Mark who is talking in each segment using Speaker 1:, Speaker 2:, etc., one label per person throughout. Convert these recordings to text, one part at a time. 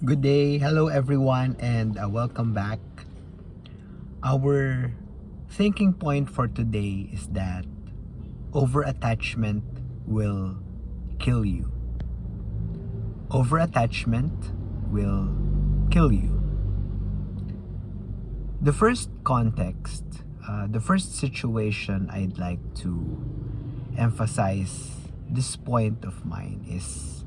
Speaker 1: Good day, hello everyone, and welcome back. Our thinking point for today is that over attachment will kill you. Over attachment will kill you. The first context, the first situation I'd like to emphasize this point of mine is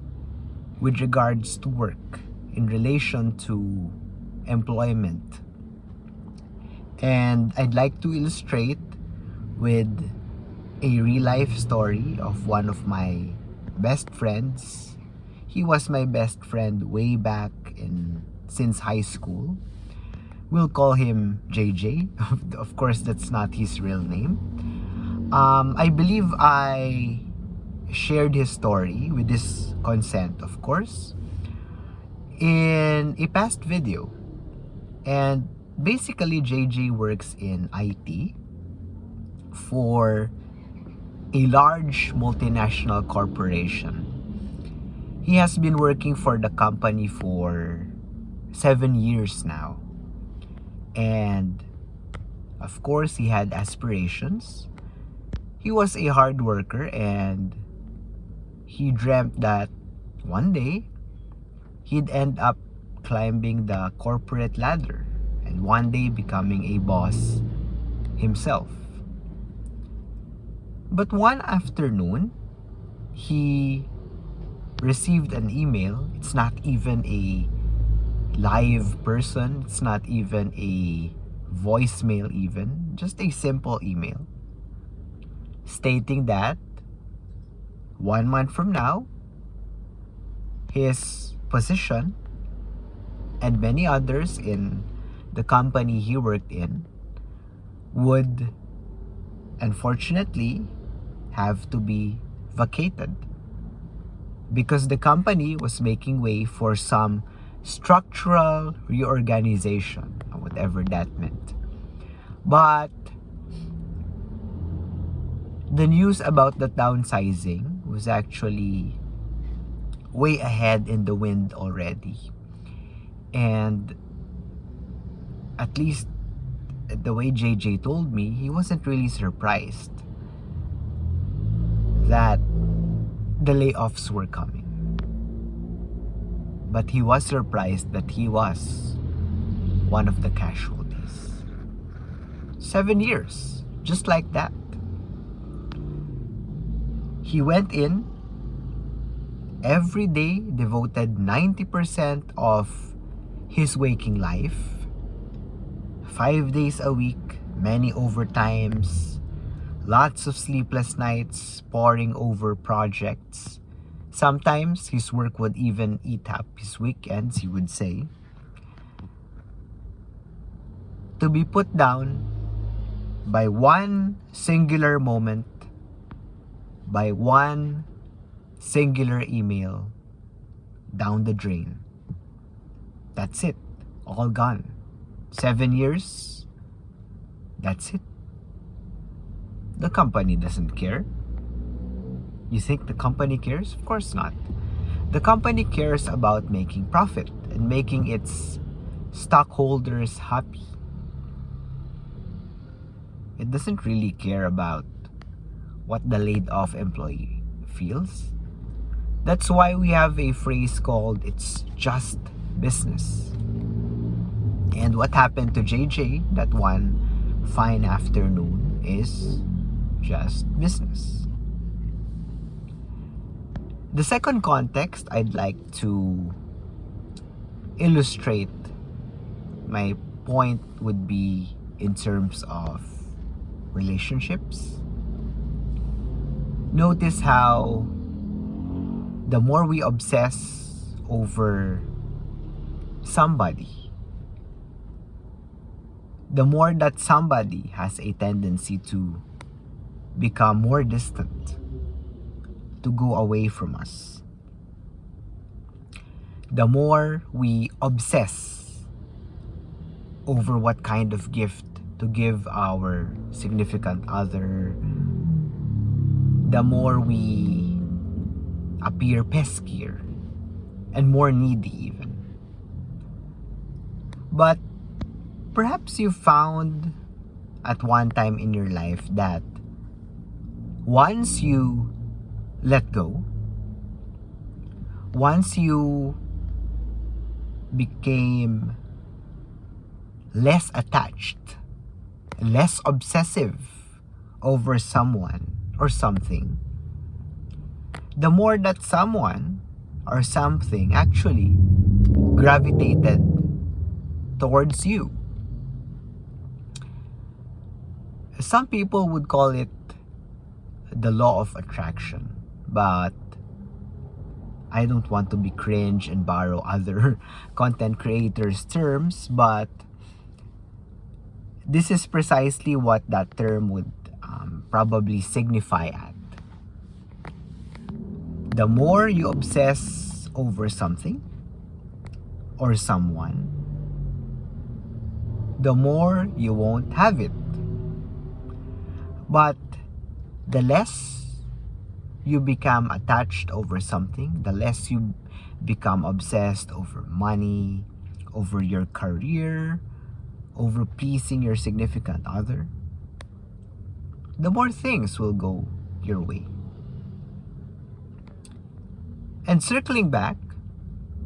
Speaker 1: with regards to work in relation to employment. And I'd like to illustrate with a real life story of one of my best friends. He was my best friend way back since high school. We'll call him JJ. Of course, that's not his real name. I believe I shared his story with his consent, of course, in a past video. And basically, JJ works in IT for a large multinational corporation. He has been working for the company for 7 years now. And of course, he had aspirations. He was a hard worker, and he dreamt that one day he'd end up climbing the corporate ladder and one day becoming a boss himself. But one afternoon, he received an email. It's not even a live person, it's not even a voicemail, even just a simple email stating that 1 month from now, his position and many others in the company he worked in would unfortunately have to be vacated because the company was making way for some structural reorganization, whatever that meant. But the news about the downsizing was actually way ahead in the wind already. And at least the way JJ told me, he wasn't really surprised that the layoffs were coming. But he was surprised that he was one of the casualties. 7 years, just like that. He went in every day, devoted 90% of his waking life, 5 days a week, many overtimes, lots of sleepless nights, poring over projects. Sometimes his work would even eat up his weekends, he would say. To be put down by one singular moment, by one singular email, down the drain. That's it. All gone. 7 years. That's it. The company doesn't care. You think the company cares? Of course not. The company cares about making profit and making its stockholders happy. It doesn't really care about what the laid off employee feels. That's why we have a phrase called "it's just business." And what happened to JJ that one fine afternoon is just business. The second context I'd like to illustrate my point would be in terms of relationships. Notice how the more we obsess over somebody, the more that somebody has a tendency to become more distant, to go away from us. The more we obsess over what kind of gift to give our significant other, the more we appear peskier and more needy even. But perhaps you found at one time in your life that once you let go, once you became less attached, less obsessive over someone or something, the more that someone or something actually gravitated towards you. Some people would call it the law of attraction, but I don't want to be cringe and borrow other content creators' terms, but this is precisely what that term would probably signify at. The more you obsess over something or someone, the more you won't have it. But the less you become attached over something, the less you become obsessed over money, over your career, over pleasing your significant other, the more things will go your way. And circling back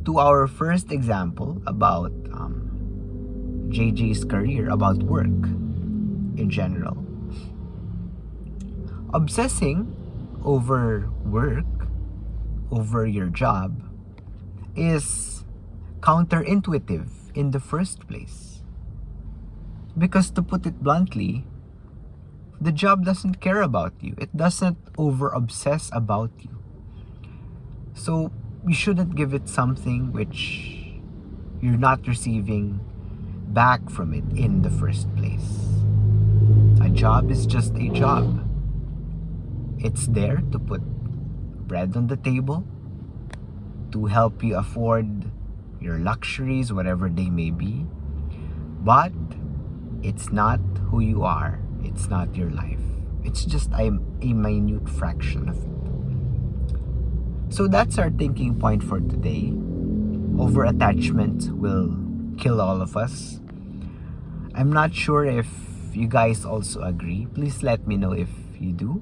Speaker 1: to our first example about JJ's career, about work in general, obsessing over work, over your job, is counterintuitive in the first place. Because to put it bluntly, the job doesn't care about you. It doesn't over-obsess about you. So you shouldn't give it something which you're not receiving back from it in the first place. A job is just a job. It's there to put bread on the table, to help you afford your luxuries, whatever they may be. But it's not who you are. It's not your life. It's just a minute fraction of it. So that's our thinking point for today. Over-attachment will kill all of us. I'm not sure if you guys also agree. Please let me know if you do.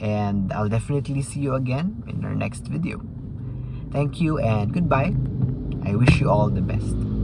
Speaker 1: And I'll definitely see you again in our next video. Thank you and goodbye. I wish you all the best.